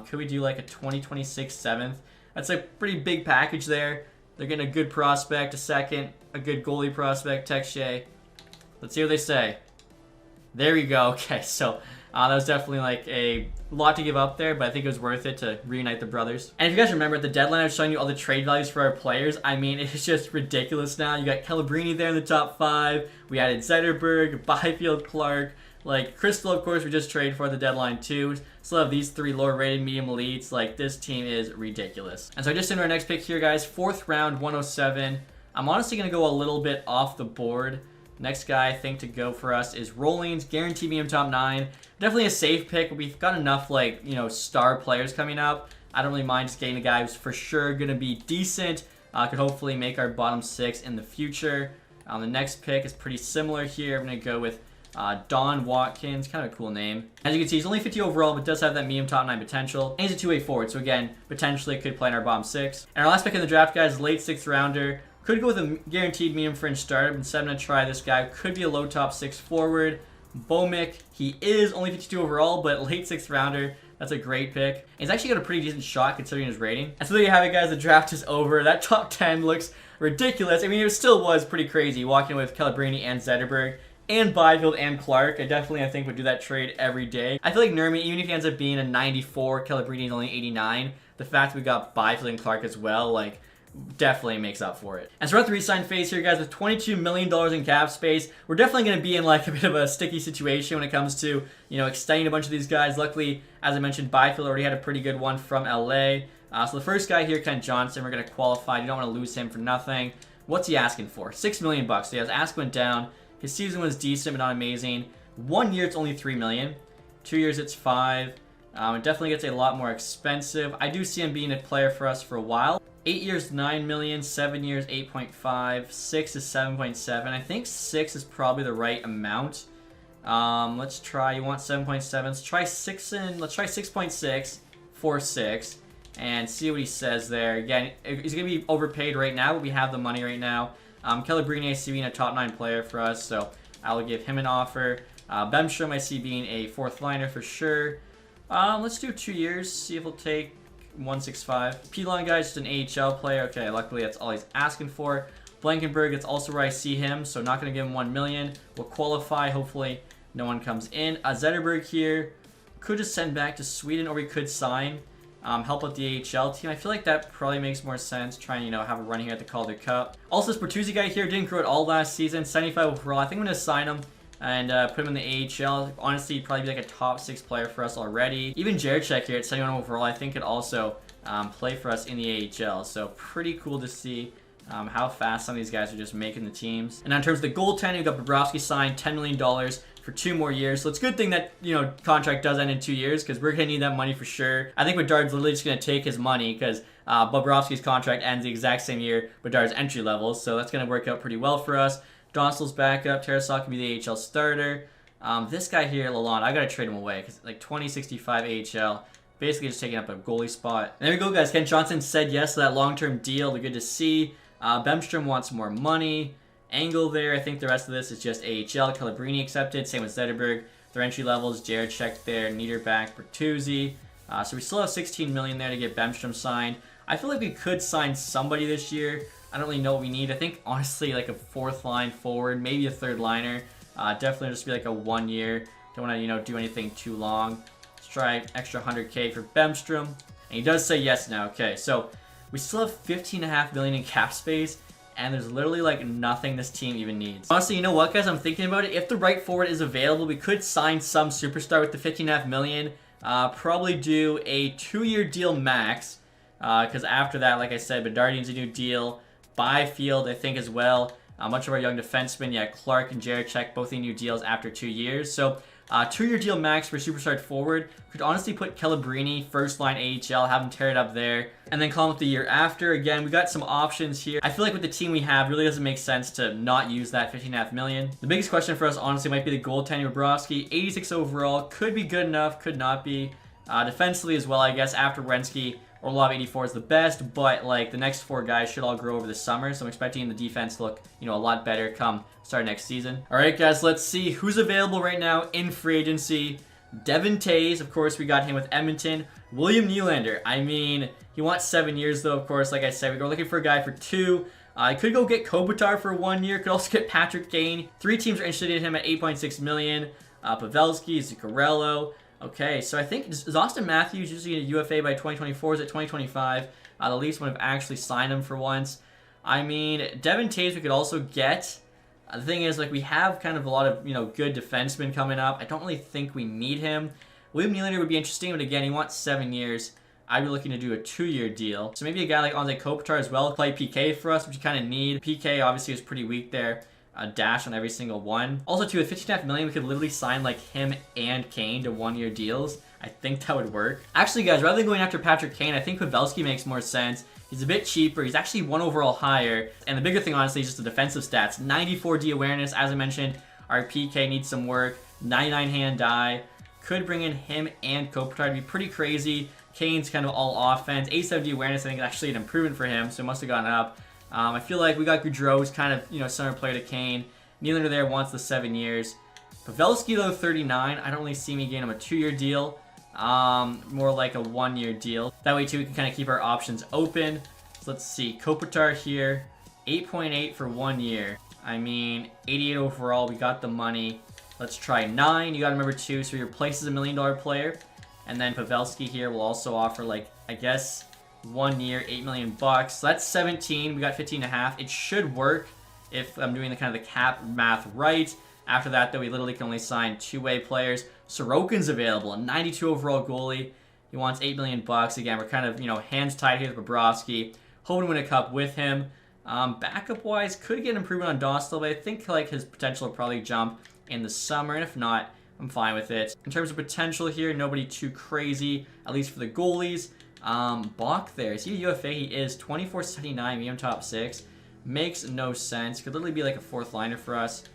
Could we do like a 2026 7th? That's a pretty big package there. They're getting a good prospect, a 2nd, a good goalie prospect, TacTixHD. Let's see what they say. There we go. Okay, so that was definitely like a lot to give up there, but I think it was worth it to reunite the brothers. And if you guys remember at the deadline, I was showing you all the trade values for our players. I mean, it's just ridiculous now. You got Calabrini there in the top 5. We added Zetterberg, Byfield, Clark. Like, Crystal, of course, we just traded for the deadline, too. Still have these 3 lower-rated medium elites. Like, this team is ridiculous. And so just into our next pick here, guys. 4th round, 107. I'm honestly going to go a little bit off the board. Next guy I think to go for us is Rollins, guaranteed medium top 9. Definitely a safe pick. We've got enough, like, you know, star players coming up. I don't really mind just getting a guy who's for sure going to be decent. Could hopefully make our bottom 6 in the future. The next pick is pretty similar here. I'm going to go with Don Watkins, kind of a cool name. As you can see, he's only 50 overall, but does have that medium top 9 potential. And he's a two-way forward, so again, potentially could play in our bottom 6. And our last pick in the draft, guys, is late 6th rounder. Could go with a guaranteed medium fringe startup. Instead, I'm going to try this guy. Could be a low top 6 forward. Bomick. He is only 52 overall, but late 6th rounder. That's a great pick. He's actually got a pretty decent shot considering his rating. And so there you have it, guys. The draft is over. That top 10 looks ridiculous. I mean, it still was pretty crazy walking with Calabrini and Zetterberg and Byfield and Clark. I think would do that trade every day. I feel like Nurmi, even if he ends up being a 94, Calabrini is only 89. The fact that we got Byfield and Clark as well, like, definitely makes up for it. And so we're at the re-sign phase here, guys, with $22 million in cap space. We're definitely going to be in like a bit of a sticky situation when it comes to, you know, extending a bunch of these guys. Luckily, as I mentioned, Byfield already had a pretty good one from LA. So the first guy here, Kent Johnson, we're going to qualify. You don't want to lose him for nothing. What's he asking for? $6 million. So yeah, his ask went down. His season was decent, but not amazing. 1 year, it's only $3 million. 2 years, it's $5 million. It definitely gets a lot more expensive. I do see him being a player for us for a while. 8 years, $9 million. 7 years, 8.5. 6 is 7.7. I think 6 is probably the right amount. Let's try. You want 7.7? Let's try 6 and let's try 6.6 for 6 and see what he says there. Again, he's gonna be overpaid right now, but we have the money right now. Calabrini I see being a top 9 player for us, so I will give him an offer. Bemstrom I see being a 4th liner for sure. Let's do 2 years, see if he'll take 165. Pilon guy's just an AHL player. Okay, luckily that's all he's asking for. Blankenberg, it's also where I see him, so not going to give him 1 million. We'll qualify. Hopefully no one comes in. Zetterberg here. Could just send back to Sweden, or we could sign. Help out the AHL team. I feel like that probably makes more sense. Try and, have a run here at the Calder Cup. Also, this Bertuzzi guy here didn't grow at all last season. 75 overall. I think I'm going to sign him and put him in the AHL. Honestly, he'd probably be like a top 6 player for us already. Even Jaracek here at 71 overall, I think could also play for us in the AHL. So pretty cool to see how fast some of these guys are just making the teams. And now in terms of the goaltending, we've got Bobrovsky signed $10 million for 2 more years. So it's a good thing that, contract does end in 2 years, because we're going to need that money for sure. I think Bedard's literally just going to take his money, because Bobrovsky's contract ends the exact same year Bedard's entry level. So that's going to work out pretty well for us. Donstall's back up. Tarasov can be the AHL starter. This guy here, Lalonde, I got to trade him away, because like 2065 AHL. Basically just taking up a goalie spot. And there we go, guys. Ken Johnson said yes to that long-term deal. They're good to see. Bemstrom wants more money. Angle there. I think the rest of this is just AHL. Calabrini accepted. Same with Zetterberg. Their entry levels. Jaracek there. Niederbach. Bertuzzi. So we still have 16 million there to get Bemstrom signed. I feel like we could sign somebody this year. I don't really know what we need. I think, honestly, like a 4th line forward. Maybe a 3rd liner. Definitely just be like a 1 year. Don't want to, do anything too long. Let's try extra 100K for Bemstrom. And he does say yes now. Okay, so we still have 15.5 million in cap space. And there's literally like nothing this team even needs. Honestly, you know what, guys? I'm thinking about it. If the right forward is available, we could sign some superstar with the 15.5 million. Probably do a 2-year deal max. Because after that, like I said, Bedard needs a new deal. Byfield, I think, as well. A bunch of our young defensemen, yeah, Clark and Jaracek, both need new deals after 2 years. So, 2-year deal max for superstar forward. Could honestly put Calabrini, 1st line AHL, have him tear it up there, and then call him up the year after. Again, we got some options here. I feel like with the team we have, really doesn't make sense to not use that 15.5 million. The biggest question for us, honestly, might be the goaltending. Bobrovsky, 86 overall, could be good enough, could not be. Defensively as well, I guess, after Werenski, Orlov 84 is the best, but like the next 4 guys should all grow over the summer, so I'm expecting the defense to look, a lot better come start next season. All right, guys, let's see who's available right now in free agency. Devin Tays, of course, we got him with Edmonton. William Nylander, I mean, he wants 7 years though, of course. Like I said, we're looking for a guy for 2. I could go get Kopitar for 1 year. Could also get Patrick Kane. 3 teams are interested in him at 8.6 million. Pavelski, Zuccarello. Okay, so I think, is Austin Matthews usually a UFA by 2024? Is it 2025? The Leafs would have actually signed him for once. I mean, Devin Tays we could also get. The thing is, like, we have kind of a lot of, good defensemen coming up. I don't really think we need him. William Nylander would be interesting, but again, he wants 7 years. I'd be looking to do a 2-year deal. So maybe a guy like Anze Kopitar as well, play PK for us, which you kind of need. PK obviously is pretty weak there. A dash on every single one. Also, too, with 15.5 million, we could literally sign like him and Kane to 1-year deals. I think that would work. Actually, guys, rather than going after Patrick Kane, I think Pavelski makes more sense. He's a bit cheaper. He's actually 1 overall higher. And the bigger thing, honestly, is just the defensive stats. 94 D awareness, as I mentioned. Our PK needs some work. 99 hand-eye. Could bring in him and Kopitar. It'd be pretty crazy. Kane's kind of all offense. 87 D awareness, I think, is actually an improvement for him, so it must have gone up. I feel like we got Gaudreau, who's kind of, similar player to Kane. Nylander there wants the 7 years. Pavelski, though, 39. I don't really see me getting him a 2-year deal. More like a 1-year deal. That way, too, we can kind of keep our options open. So let's see. Kopitar here. 8.8 for 1 year. I mean, 88 overall. We got the money. Let's try 9. You got to remember, too, so he replaces a $1 million player. And then Pavelski here will also offer, like, I guess, 1 year, $8 million bucks. So that's 17. We got 15.5. It should work if I'm doing the kind of the cap math right. After that, though, we literally can only sign 2-way players. Sorokin's available, a 92 overall goalie. He wants 8 million bucks. Again, we're kind of, hands tied here with Bobrovsky. Hoping to win a cup with him. Backup-wise, could get an improvement on Dostal, but I think like his potential will probably jump in the summer. And if not, I'm fine with it. In terms of potential here, nobody too crazy, at least for the goalies. Bach there. Is he a UFA? He is. 24.79, medium top 6. Makes no sense. Could literally be like a 4th liner for us.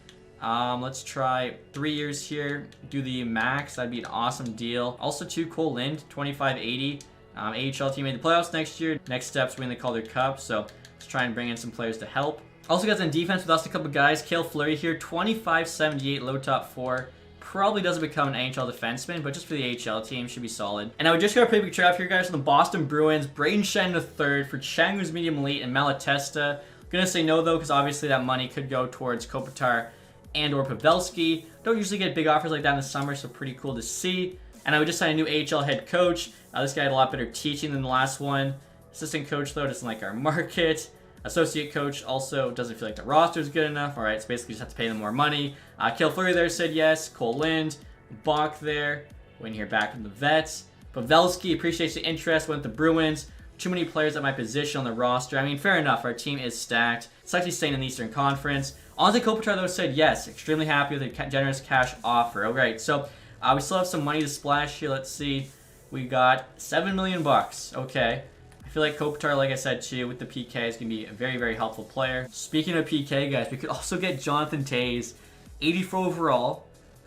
Let's try 3 years here. Do the max. That'd be an awesome deal. Also, too, Cole Lind, 25.80. AHL team made the playoffs next year. Next steps win the Calder Cup. So let's try and bring in some players to help. Also, guys, on defense with us, a couple guys. Cale Fleury here, 25.78, low top 4. probably doesn't become an NHL defenseman, but just for the AHL team, should be solid. And I would just got a pretty big trade off here, guys, from the Boston Bruins. Braden Shen III for Chang, who's medium elite, and Malatesta. Gonna say no, though, because obviously that money could go towards Kopitar and or Pavelski. Don't usually get big offers like that in the summer, so pretty cool to see. And I would just sign a new AHL head coach. This guy had a lot better teaching than the last one. Assistant coach, though, doesn't like our market. Associate coach also doesn't feel like the roster is good enough. All right, so basically just have to pay them more money. Kale Fleury there said yes. Cole Lind, Bach there. Waiting to hear back from the vets. Pavelski appreciates the interest. Went with the Bruins. Too many players at my position on the roster. I mean, fair enough. Our team is stacked. It's actually staying in the Eastern Conference. Andre Kopitar, though, said yes. Extremely happy with the generous cash offer. All right, so we still have some money to splash here. Let's see. We got $7 million. Okay. I feel like Kopitar, like I said, too, with the PK is going to be a very, very helpful player. Speaking of PK, guys, we could also get Jonathan Toews, 84 overall,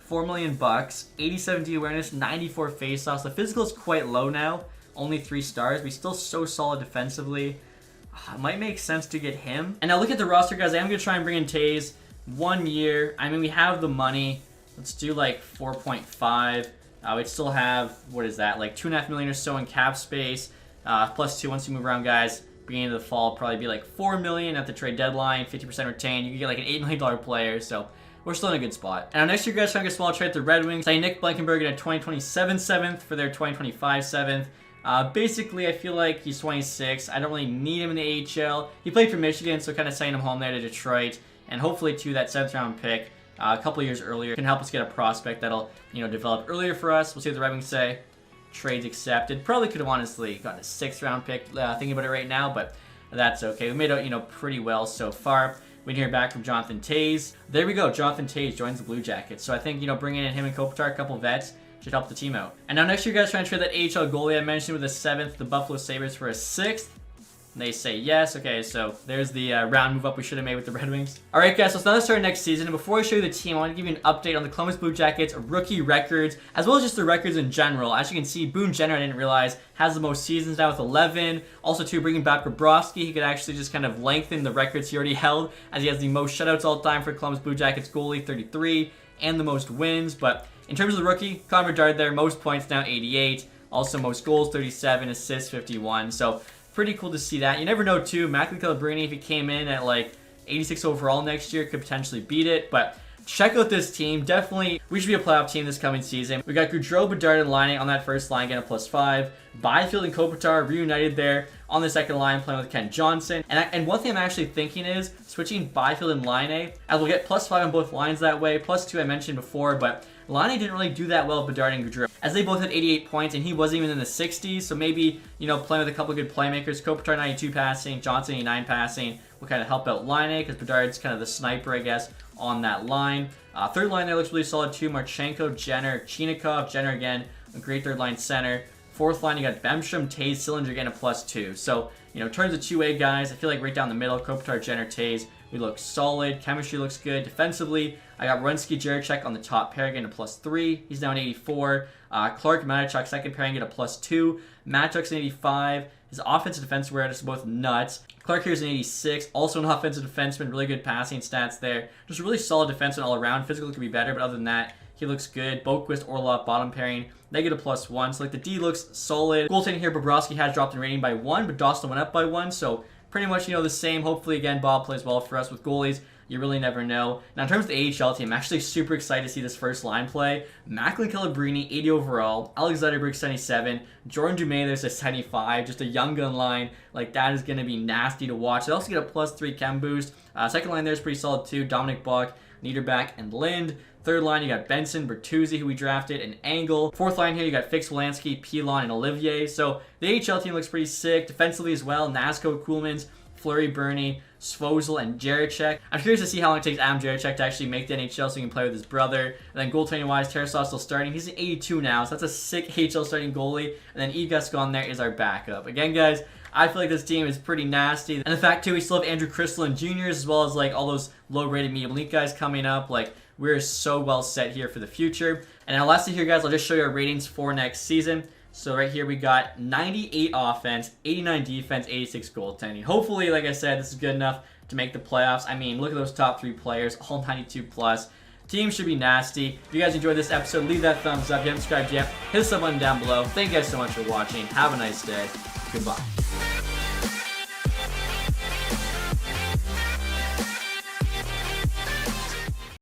$4 million, 87 D awareness, 94 faceoffs. The physical is quite low now, only 3 stars, but he's still so solid defensively. It might make sense to get him. And now look at the roster, guys. I am going to try and bring in Toews 1 year. I mean, we have the money. Let's do like 4.5. We'd still have, what is that, like $2.5 million or so in cap space. Plus 2 once you move around, guys. Beginning of the fall, probably be like $4 million at the trade deadline, 50% retained. You can get like an $8 million player, so we're still in a good spot. And next year, guys, trying to get a small trade with the Red Wings. Signing Nick Blankenberg in a 2027 7th for their 2025 7th. Basically, I feel like he's 26. I don't really need him in the AHL. He played for Michigan, so kind of sending him home there to Detroit. And hopefully, too, that 7th round pick a couple years earlier can help us get a prospect that'll, develop earlier for us. We'll see what the Red Wings say. Trades accepted. Probably could have honestly gotten a 6th round pick, thinking about it right now, but that's okay. We made out, pretty well so far. We didn't hear back from Jonathan Toews. There we go. Jonathan Toews joins the Blue Jackets. So I think, bringing in him and Kopitar, a couple vets, should help the team out. And now next year, guys, trying to trade that AHL goalie I mentioned with a 7th, the Buffalo Sabres for a 6th. They say yes. Okay, so there's the round move up we should have made with the Red Wings. All right, guys, so it's now the start of next season. And before I show you the team, I want to give you an update on the Columbus Blue Jackets rookie records, as well as just the records in general. As you can see, Boone Jenner, I didn't realize, has the most seasons now with 11. Also, too, bringing back Bobrovsky, he could actually just kind of lengthen the records he already held, as he has the most shutouts all time for Columbus Blue Jackets goalie, 33, and the most wins. But in terms of the rookie, Connor Bedard there, most points now, 88. Also, most goals, 37, assists, 51. So pretty cool to see that. You never know, too. Macklin Calabrini, if he came in at like 86 overall next year, could potentially beat it. But check out this team. Definitely, we should be a playoff team this coming season. We got Gaudreau, Bedard, and Laine on that first line, getting a +5. Byfield and Kopitar reunited there on the second line, playing with Kent Johnson. And one thing I'm actually thinking is switching Byfield and Laine, as we'll get +5 on both lines that way. +2 I mentioned before, but Laine didn't really do that well with Bedard and Gaudreau, as they both had 88 points, and he wasn't even in the 60s, so maybe, playing with a couple of good playmakers. Kopitar 92 passing, Johnson 89 passing will kind of help out Laine, because Bedard's kind of the sniper, I guess, on that line. Third line there looks really solid, too. Marchenko, Jenner, Chinikov, Jenner again, a great third line center. Fourth line, you got Bemstrom, Toews, Sillinger getting a +2. So, turns of two-way guys, I feel like right down the middle, Kopitar, Jenner, Toews, we look solid. Chemistry looks good. Defensively, I got Werenski, Jaracek on the top pair, getting a +3. He's now an 84. Clark, Matachuk, second pairing, get a +2. Matachuk's an 85. His offensive defensive awareness is both nuts. Clark here's an 86. Also an offensive defenseman. Really good passing stats there. Just a really solid defenseman all around. Physical could be better, but other than that, he looks good. Boquist, Orlov, bottom pairing, negative +1. So, the D looks solid. Goaltending here, Bobrovsky has dropped in rating by 1, but Dawson went up by 1. So, pretty much, the same. Hopefully, again, Bob plays well for us with goalies. You really never know. Now, in terms of the AHL team, I'm actually super excited to see this first line play. Macklin Calabrini, 80 overall. Alex Zetterberg, 77. Jordan Dumais, there's a 75. Just a young gun line. Like, that is going to be nasty to watch. They also get a +3 chem boost. Second line there is pretty solid, too. Dominic Bach, Niederbach, and Lind. Third line, you got Benson, Bertuzzi, who we drafted, and Angle. Fourth line here, you got Fix, Wolansky, Pilon, and Olivier. So, the AHL team looks pretty sick. Defensively as well, Nazco, Kuhlmans, Fleury, Bernie, Svozil, and Jaracek. I'm curious to see how long it takes Adam Jaracek to actually make the NHL so he can play with his brother. And then goaltending-wise, Tarasov still starting. He's an 82 now, so that's a sick AHL starting goalie. And then Egas on there is our backup. Again, guys, I feel like this team is pretty nasty. And the fact, too, we still have Andrew Crystal and Juniors, as well as, all those low-rated medium elite guys coming up. We're so well set here for the future. And now lastly here, guys, I'll just show you our ratings for next season. So right here we got 98 offense, 89 defense, 86 goaltending. Hopefully, like I said, this is good enough to make the playoffs. I mean, look at those top 3 players, all 92 plus. Teams should be nasty. If you guys enjoyed this episode, leave that thumbs up. If you haven't subscribed yet, hit the sub button down below. Thank you guys so much for watching. Have a nice day. Goodbye.